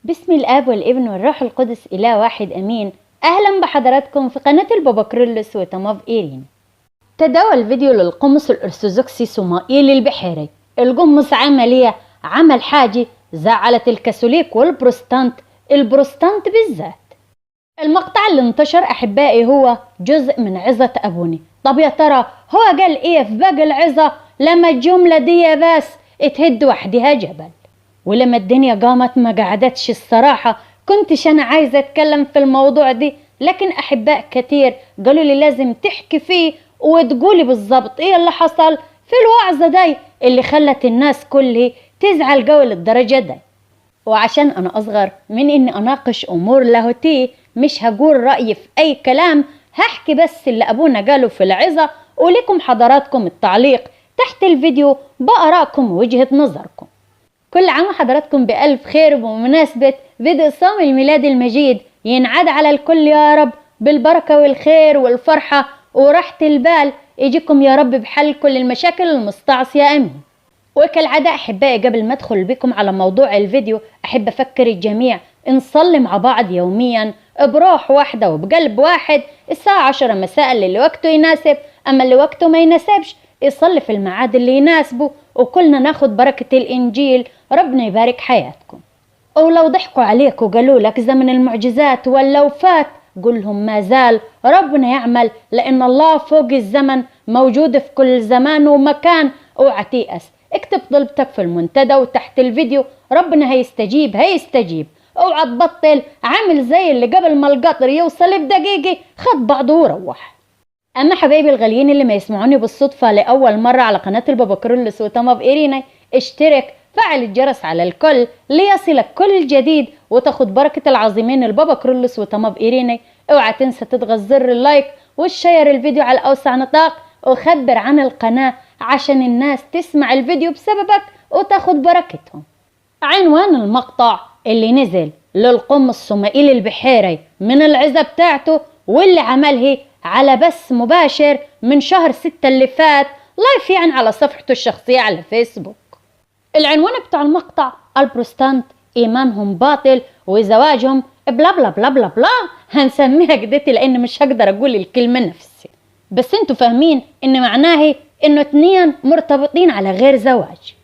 بسم الآب والابن والروح القدس إله واحد أمين. أهلا بحضراتكم في قناة البابا كرولوس وتماف إيرين. تداول فيديو للقمص الأرثوذكسي صمائيل البحيري. القمص عمل حاجة زعلت الكاثوليك والبروستانت، البروستانت بالذات. المقطع اللي انتشر أحبائي هو جزء من عظة أبوني. طب يا ترى هو قال إيه في باقي العظة لما الجملة دي بس اتهد وحدها جبل؟ ولما الدنيا قامت ما قعدتش الصراحة، كنتش أنا عايزة أتكلم في الموضوع دي، لكن أحباء كتير قالوا لي لازم تحكي فيه وتقولي بالضبط إيه اللي حصل في الوعظة دي اللي خلت الناس كلها تزعل قوي للدرجة دي. وعشان أنا أصغر من إني أناقش أمور لاهوتية، مش هقول رأيي في أي كلام، هحكي بس اللي أبونا قاله في العظة، ولكم حضراتكم التعليق تحت الفيديو بآرائكم ووجهة نظركم. كل عام حضراتكم بألف خير، بمناسبة فيديو صوم الميلاد المجيد ينعاد على الكل يا رب بالبركة والخير والفرحة وراحة البال، يجيكم يا رب بحل كل المشاكل المستعصية آمين. وكالعادة أحبائي قبل ما أدخل بكم على موضوع الفيديو، أحب أفكر الجميع نصلي مع بعض يوميا بروح واحدة وبقلب واحد الساعة 10 مساء اللي وقته يناسب، أما اللي وقته ما يناسبش يصلي في الميعاد اللي يناسبه، وكلنا ناخد بركة الإنجيل. ربنا يبارك حياتكم. ولو ضحكوا عليك وقالوا لك زمن المعجزات ولو فات، قولهم ما زال ربنا يعمل، لأن الله فوق الزمن موجود في كل زمان ومكان. اوعى تيأس، اكتب طلبتك في المنتدى وتحت الفيديو، ربنا هيستجيب. اوعى تبطل عامل زي اللي قبل ما القطر يوصل بدقيقة خد بعضه وروح. أما حبايبي الغاليين اللي ما يسمعوني بالصدفة لأول مرة على قناة البابا كرولوس وتماف إيرينا، اشترك، فعل الجرس على الكل ليصلك كل جديد وتاخد بركة العظيمين البابا كرولوس وتماف إيرينا. اوعى تنسى تضغط زر اللايك وتشير الفيديو على أوسع نطاق، وخبر عن القناة عشان الناس تسمع الفيديو بسببك وتاخد بركتهم. عنوان المقطع اللي نزل للقمص صمائيل البحيري من العظة بتاعته واللي عمله على بث مباشر من شهر 6 اللي فات، لايف يعني على صفحته الشخصية على فيسبوك. العنوان بتاع المقطع البروستانت إيمانهم باطل وزواجهم بلا بلا بلا بلا بلا. هنسميها كدتي لأن مش هقدر أقول الكلمة نفسي، بس انتوا فاهمين إن معناه إنه 2 مرتبطين على غير زواج.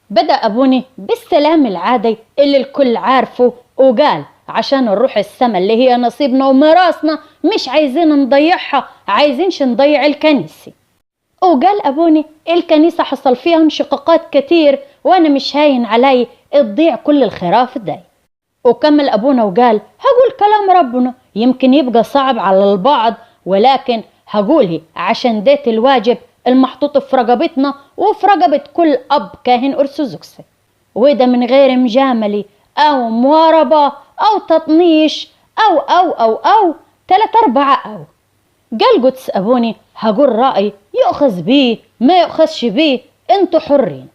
بدأ أبوني بالسلام العادي اللي الكل عارفه، وقال عشان نروح السما اللي هي نصيبنا وميراثنا مش عايزين نضيعها، عايزينش نضيع الكنيسة. وقال أبوني الكنيسة حصل فيها انشقاقات كتير وانا مش هاين علي تضيع كل الخراف دي. وكمل أبونا وقال هقول كلام ربنا يمكن يبقى صعب على البعض، ولكن هقوله عشان ديت الواجب المحطوط في رقبتنا وفي رقبة كل أب كاهن أرثوذكسي، وده من غير مجاملة أو مواربة أو تطنيش أو 3-4 أو. قال قدس أبوني هقول رأي يؤخذ بيه ما يؤخذش بيه انتوا حرين.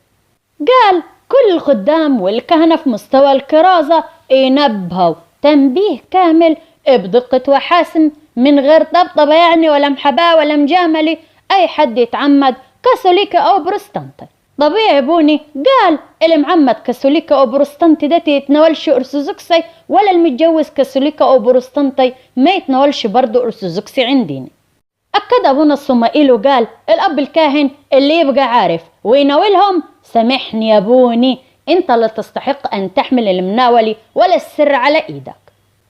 قال كل الخدام والكهنة في مستوى الكرازة ينبهوا تنبيه كامل بدقة وحاسم من غير طبطبة يعني ولا محباة ولا مجاملة أي حد يتعمد كاثوليكي أو بروستانتي. طبيعي بوني قال اللي معمد كاثوليكي أو بروستانتي ده يتناولش أرثوذكسي، ولا المتجوز كاثوليكي أو بروستانتي ما يتناولش برضو أرثوذكسي عندنا. أكد أبونا الصمائيل وقال الأب الكاهن اللي يبقى عارف ويناولهم سامحني يا بوني انت لا تستحق أن تحمل المناولة ولا السر على إيدك.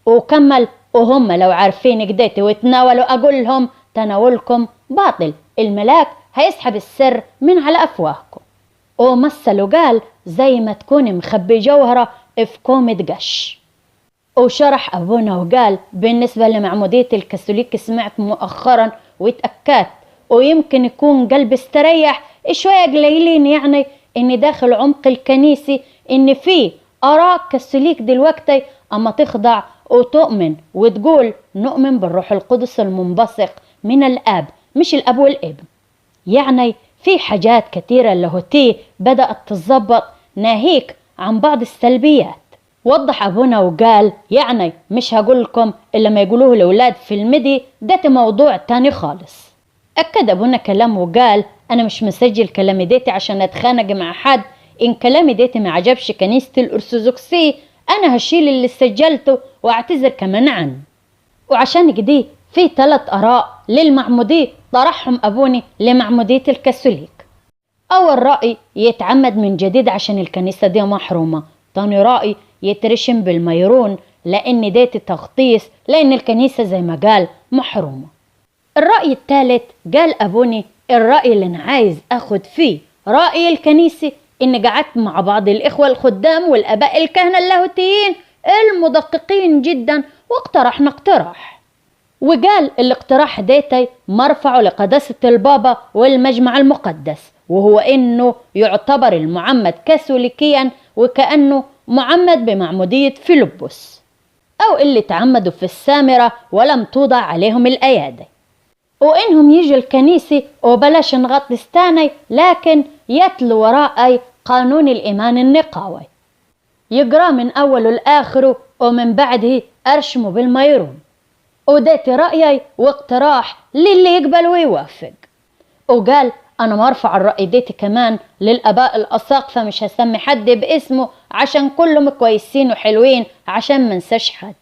وكمل وهم لو عارفين كديتي وتناولوا أقول لهم تناولكم باطل، الملاك هيسحب السر من على أفواهكم. ومثل وقال زي ما تكون مخبي جوهرة في كومة قش. وشرح أبونا وقال بالنسبة لمعمودية الكاثوليك سمعت مؤخرا واتأكدت، ويمكن يكون قلبي استريح شوية قليلين يعني إن داخل عمق الكنيسة إن في آراء كاثوليك دلوقتي أما تخضع وتؤمن وتقول نؤمن بالروح القدس المنبثق من الآب مش الأب والابن. يعني في حاجات كتيرة لاهوتية بدأت تتظبط ناهيك عن بعض السلبيات. وضح أبونا وقال يعني مش هقول لكم إلا ما يقولوه الأولاد في المدي ده موضوع تاني خالص. أكد أبونا كلام وقال أنا مش مسجل كلامي ديتي عشان أتخانق مع حد، إن كلامي ديتي ما عجبش كنيسة الأرثوذكسية أنا هشيل اللي سجلته واعتذر كمان عنه. وعشان كده في 3 آراء للمعمودية طرحهم أبوني لمعمودية الكاثوليك. أول رأي يتعمد من جديد عشان الكنيسة دي محرومة. تاني رأي يترشم بالميرون لأن ديت تغطيس لأن الكنيسة زي ما قال محرومة. الرأي الثالث قال أبوني الرأي اللي أنا عايز أخد فيه رأي الكنيسة، إن قعدت مع بعض الإخوة الخدام والأباء الكهنة اللاهوتيين المدققين جدا واقترحنا اقتراح. وقال الاقتراح ديتي مرفعه لقداسة البابا والمجمع المقدس، وهو إنه يعتبر المعمد كاثوليكيا وكأنه معمد بمعمودية فيلبس، أو اللي تعمدوا في السامرة ولم توضع عليهم الأيادي، وإنهم يجوا الكنيسة وبلاش نغطس تاني لكن يتلوا وراء قانون الإيمان النقاوي، يقرأ من أوله لآخره ومن بعده أرشمه بالميرون. وديت رأيي واقتراح للي يقبل ويوافق. وقال أنا مرفع الرأي ديتي كمان للأباء الأساقفة، مش هسمي حد باسمه عشان كلهم كويسين وحلوين عشان منساش حد.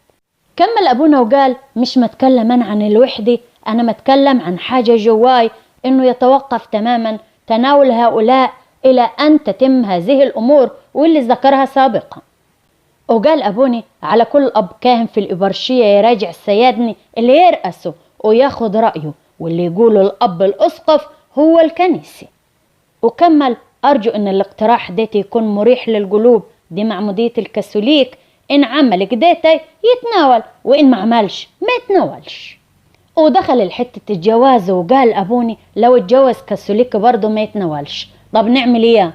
كمل أبونا وقال مش متكلم أنا عن الوحدة، أنا متكلم عن حاجة جواي إنه يتوقف تماما تناول هؤلاء إلى أن تتم هذه الأمور واللي ذكرها سابقا. وقال أبوني على كل أب كاهن في الإبرشية يراجع سيادني اللي يرأسه وياخد رأيه، واللي يقوله الأب الأسقف هو الكنيسة. وكمل أرجو أن الاقتراح ديتي يكون مريح للقلوب، دي معمودية الكاثوليك، إن عمل كديتي يتناول وإن ما عملش ما يتناولش. ودخل الحتة الجواز وقال أبوني لو اتجوز كاثوليك برضه ما يتناولش، طب نعمل إيه؟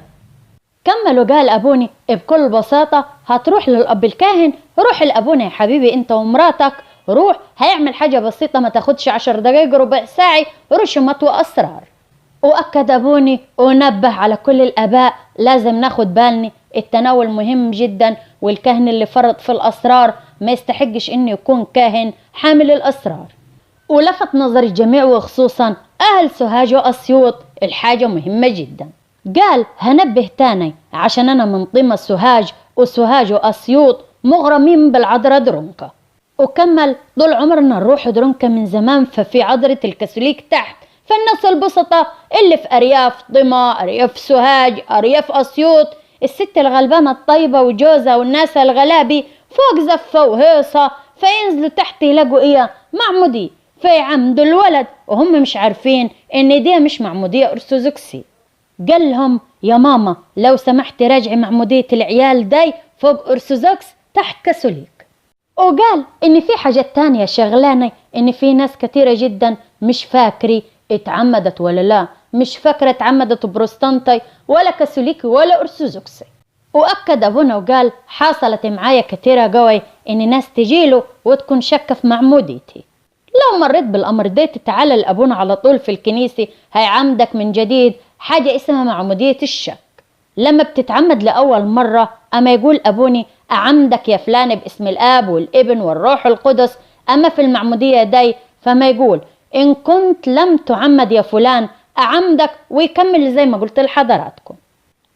كمل وقال أبوني بكل بساطة هتروح للأب الكاهن، روح لأبونا يا حبيبي أنت ومراتك، روح هيعمل حاجة بسيطة ما تاخدش 10 دقايق ربع ساعة، رشمت وأسرار. وأكد أبوني ونبه على كل الآباء لازم ناخد بالنا التناول مهم جدا، والكاهن اللي فرط في الأسرار ما يستحقش إنه يكون كاهن حامل الأسرار. ولفت نظر الجميع وخصوصا أهل سوهاج وأسيوط الحاجة مهمة جدا. قال هنبه تاني عشان أنا من طيمة سوهاج، وسوهاج وأسيوط مغرمين بالعذراء درونكا. وكمل طول عمرنا نروح درونكا من زمان، ففي عذرة الكاثوليك تحت، فالناس البسطة اللي في أرياف طيمة، أرياف سوهاج، أرياف أسيوط، الست الغلبانة الطيبة وجوزها والناس الغلابي فوق زفة وهيصة، فينزلوا تحت يلاقوا إيه معمودية، فيعمدوا الولد وهم مش عارفين إن دي مش معمودية أرثوذكسية. قال لهم يا ماما لو سمحت راجعي معمودية العيال داي فوق أرثوذكس تحت كاثوليك. وقال إن في حاجات تانية شغلاني، إن في ناس كتيرة جدا مش فاكري اتعمدت ولا لا، مش فاكرة اتعمدت بروستانتي ولا كاثوليكي ولا أرثوذكسي. وأكد أبونا وقال حصلت معايا كتيرة قوي إن ناس تجيله وتكون شكة في معموديتي. لو مريت بالأمر ديت تعالى لأبونا على طول في الكنيسة هيعمدك من جديد حاجة اسمها معمودية الشك. لما بتتعمد لأول مرة أما يقول أبوني أعمدك يا فلان باسم الآب والابن والروح القدس، أما في المعمودية داي فما يقول إن كنت لم تعمد يا فلان أعمدك، ويكمل زي ما قلت لحضراتكم.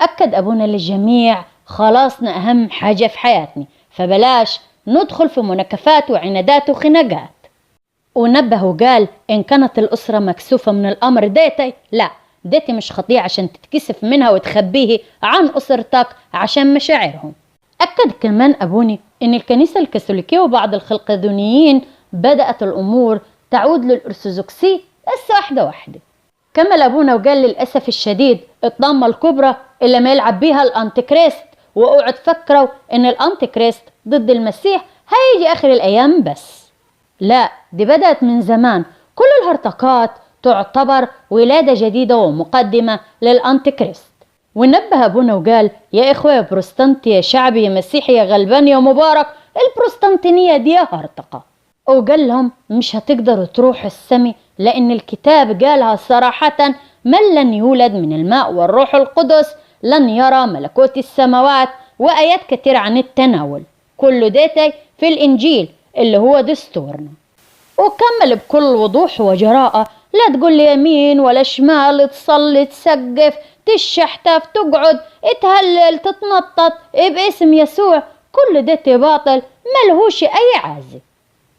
أكد أبونا للجميع خلاصنا أهم حاجة في حياتنا، فبلاش ندخل في مناكفات وعنادات وخناقات. ونبه وقال إن كانت الأسرة مكسوفة من الأمر ديتي، لا ديتي مش خطية عشان تتكسف منها وتخبيه عن أسرتك عشان مشاعرهم. أكد كمان أبوني إن الكنيسة الكاثوليكية وبعض الخلقدونيين بدأت الأمور تعود للأرثوذكسي بس واحدة واحدة. كمل أبونا وقال للأسف الشديد الطامة الكبرى اللي ما يلعب بيها الأنتيكريست، وأوعوا تفكروا إن الأنتيكريست ضد المسيح هيجي آخر الأيام بس، لا دي بدأت من زمان. كل الهرطقات تعتبر ولادة جديدة ومقدمة للأنتيكريست. ونبه أبونا وقال يا إخوة يا بروستانتي يا شعبي يا مسيحي يا غلبان يا مبارك، البروستانتينية دي هرطقة. وقال لهم مش هتقدروا تروحوا السمي لأن الكتاب قالها صراحة من لن يولد من الماء والروح القدس لن يرى ملكوت السماوات، وآيات كتير عن التناول، كل ديتي في الإنجيل اللي هو دستورنا. وكمل بكل وضوح وجراءة لا تقول لي يمين ولا شمال، تصلي تسقف تشحتف تقعد تهلل تتنطط باسم يسوع، كل ده باطل ملهوش أي عازة.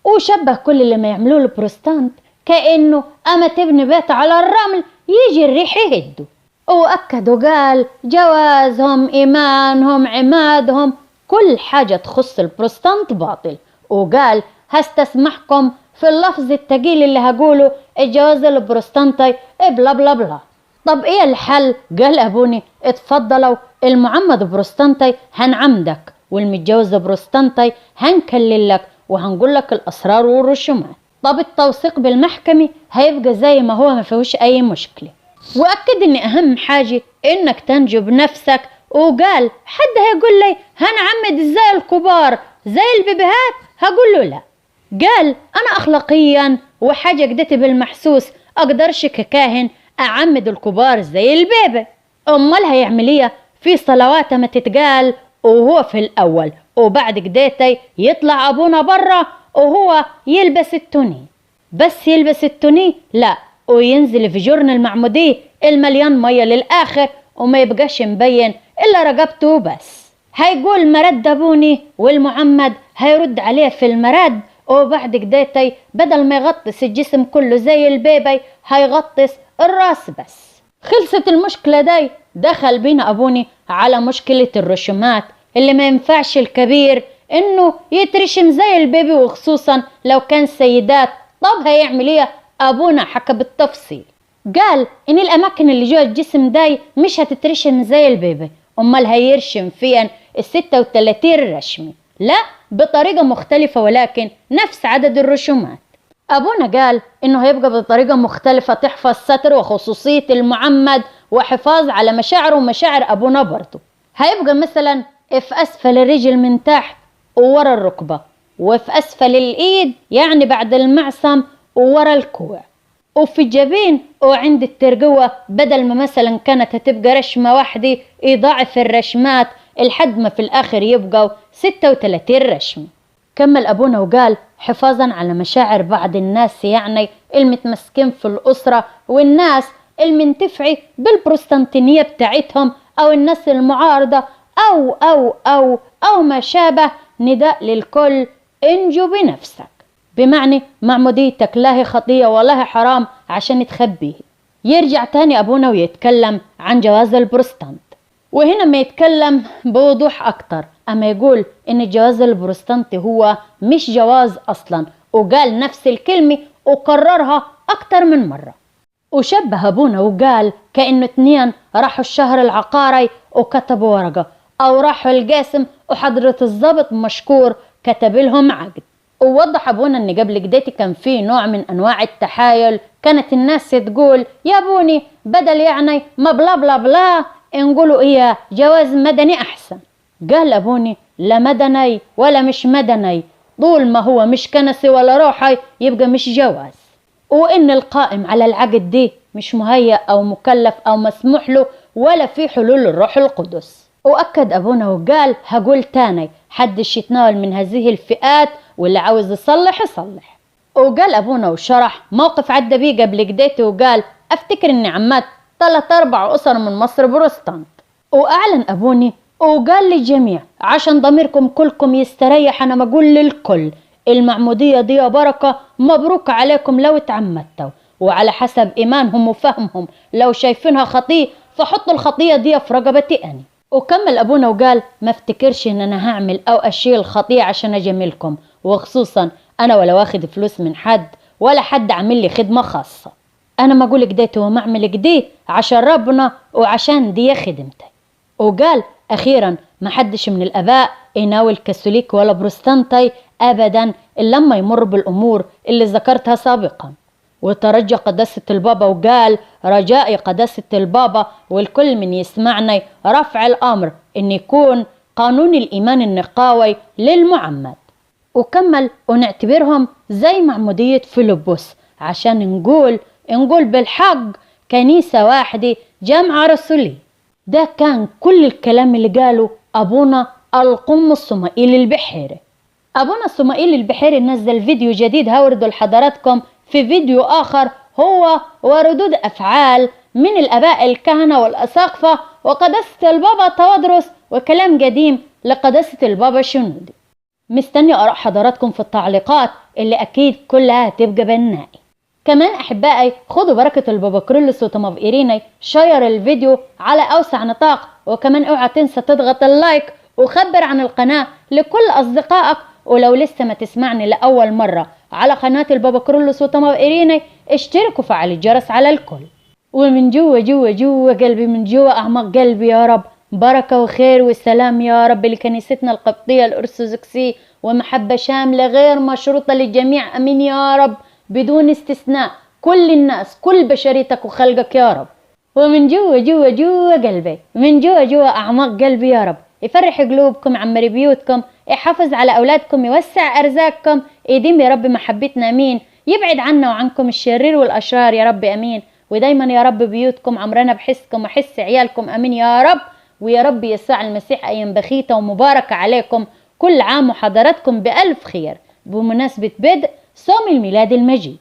وشبه كل اللي ما يعملوه البروستانت كأنه أما تبني بيت على الرمل يجي الريح يهده. وأكد وقال جوازهم، إيمانهم، عمادهم، كل حاجة تخص البروستانت باطل. وقال هستسمحكم في اللفظ التقيل اللي هقوله، الجواز البروستانتي بلا بلا بلا. طب ايه الحل؟ قال ابوني اتفضلوا، المعمد بروستانتي هنعمدك، والمتجوز بروستانتي هنكللك وهنقول لك الاسرار والرسومات. طب التوثيق بالمحكمة هيبقى زي ما هو، ما فيهوش اي مشكلة. واكد ان اهم حاجة انك تنجو بنفسك. وقال حد هيقول لي هنعمد ازاي الكبار زي البيبيهات؟ هقول له لا. قال انا اخلاقيا وحاجة جدتي بالمحسوس اقدرش ككاهن اعمد الكبار زي البيبي. امال هيعمل ايه؟ في صلوات ما تتقال وهو في الاول، وبعد جدتي يطلع ابونا برا وهو يلبس التوني. بس يلبس التوني لا، وينزل في جرن المعمودية المليان مية للآخر وما يبقاش مبين إلا رقبته بس. هيقول مرد أبوني، والمعمد هيرد عليه في المرد. وبعد كديتي بدل ما يغطس الجسم كله زي البيبي هيغطس الراس بس. خلصت المشكلة دي. دخل بينا أبوني على مشكلة الرشومات اللي ما ينفعش الكبير إنه يترشم زي البيبي، وخصوصا لو كان سيدات. طب هيعمل ايه؟ ابونا حكى بالتفصيل. قال ان الاماكن اللي جوا الجسم داي مش هتترشم زي البيبي، امال هيرشم فين 36 رشمة، لا بطريقة مختلفة ولكن نفس عدد الرشومات. ابونا قال انه هيبقى بطريقة مختلفة تحفظ ستر وخصوصية المعمد وحفاظ على مشاعره ومشاعر ابونا برضه. هيبقى مثلا في اسفل الرجل من تحت وورا الركبة، وفي أسفل الإيد يعني بعد المعصم وورا الكوع، وفي الجبين وعند الترقوة. بدل ما مثلا كانت هتبقى رشمة واحدة يضاعف الرشمات لحد ما في الآخر يبقوا 36 رشمة. كمل أبونا وقال حفاظا على مشاعر بعض الناس، يعني المتمسكين في الأسرة والناس المنتفعي بالبروستانتينية بتاعتهم، أو الناس المعارضة أو ما شابه. نداء للكل انجو بنفسك، بمعنى معموديتك لا هي خطية ولا هي حرام عشان تخبيه. يرجع تاني أبونا ويتكلم عن جواز البروستانت، وهنا ما يتكلم بوضوح أكتر. أما يقول إن الجواز البروستانتي هو مش جواز أصلا، وقال نفس الكلمة وكررها أكتر من مرة. وشبه أبونا وقال كأنه 2 راحوا الشهر العقاري وكتبوا ورقة، أو راحوا القاسم وحضرة الضابط مشكور كتب لهم عقد. ووضح أبونا إن قبل جدتي كان في نوع من أنواع التحايل، كانت الناس تقول يا أبوني بدل يعني ما بلا بلا بلا نقولوا إيه جواز مدني أحسن. قال أبوني لا مدني ولا مش مدني، طول ما هو مش كنسي ولا روحي يبقى مش جواز، وإن القائم على العقد دي مش مهيأ أو مكلف أو مسموح له ولا في حلول الروح القدس. وأكد أبونا وقال هقول تاني حدش يتناول من هذه الفئات، واللي عاوز يصلح يصلح. وقال أبونا وشرح موقف عدى بيه قبل جديتي، وقال أفتكر إني عمات 3-4 أسر من مصر بروستانت. وأعلن أبوني وقال للجميع عشان ضميركم كلكم يستريح، أنا بقول للكل المعمودية دي بركة، مبروك عليكم لو اتعمدتوا، وعلى حسب إيمانهم وفهمهم لو شايفينها خطية فحطوا الخطية دي في رقبتي أنا. وكمل أبونا وقال ما افتكرش إن أنا هعمل أو أشيل خطية عشان أجملكم، وخصوصا أنا ولا واخد فلوس من حد ولا حد عامل لي خدمة خاصة. أنا ما أقول كديت وما أعمل كديه عشان ربنا وعشان دي خدمتي. وقال أخيرا ما حدش من الآباء يناول كاثوليك ولا بروستانتي أبدا إلا لما يمر بالأمور اللي ذكرتها سابقا. وترجى قداسة البابا وقال رجائي قداسة البابا والكل من يسمعني رفع الأمر إن يكون قانون الإيمان النقاوي للمعمد. وكمل ونعتبرهم زي معمودية فيلبس عشان نقول بالحق كنيسة واحدة جامعة رسولية. ده كان كل الكلام اللي قاله أبونا القم الصمائيل البحيري. أبونا الصمائيل البحيري نزل فيديو جديد هورده لحضراتكم في فيديو آخر، هو وردود أفعال من الآباء الكهنة والأساقفة وقداسة البابا توادرس وكلام قديم لقداسة البابا شنودة. مستني آراء حضراتكم في التعليقات اللي أكيد كلها هتبقى بنائي. كمان أحبائي خدوا بركة البابا كرولوس وتوما اوف ايريني، شير الفيديو على أوسع نطاق، وكمان اوعى تنسى تضغط اللايك وخبر عن القناة لكل أصدقائك. ولو لسه ما تسمعني لأول مرة على قناة البابا كرولوس وتوما اوف ايريني، اشتركوا وفعلوا الجرس على الكل. ومن جوا قلبي، من جوا أعماق قلبي يا رب، بركة وخير والسلام يا رب لكنيستنا القبطية الأرثوذكسية، ومحبة شاملة غير مشروطة للجميع، أمين يا رب، بدون استثناء، كل الناس، كل بشريتك وخلقك يا رب. ومن جوا قلبي، من جوا أعماق قلبي يا رب، يفرح قلوبكم، يعمر بيوتكم، يحافظ على أولادكم، يوسع أرزاقكم، يديم يا رب محبتنا، أمين. يبعد عنا وعنكم الشرير والأشرار يا رب، أمين. ودايما يا رب بيوتكم عمرنا بحسكم وحس عيالكم، أمين يا رب. ويا رب يسوع المسيح أيام بخيتة ومباركة عليكم، كل عام وحضراتكم بألف خير بمناسبة بدء صوم الميلاد المجيد.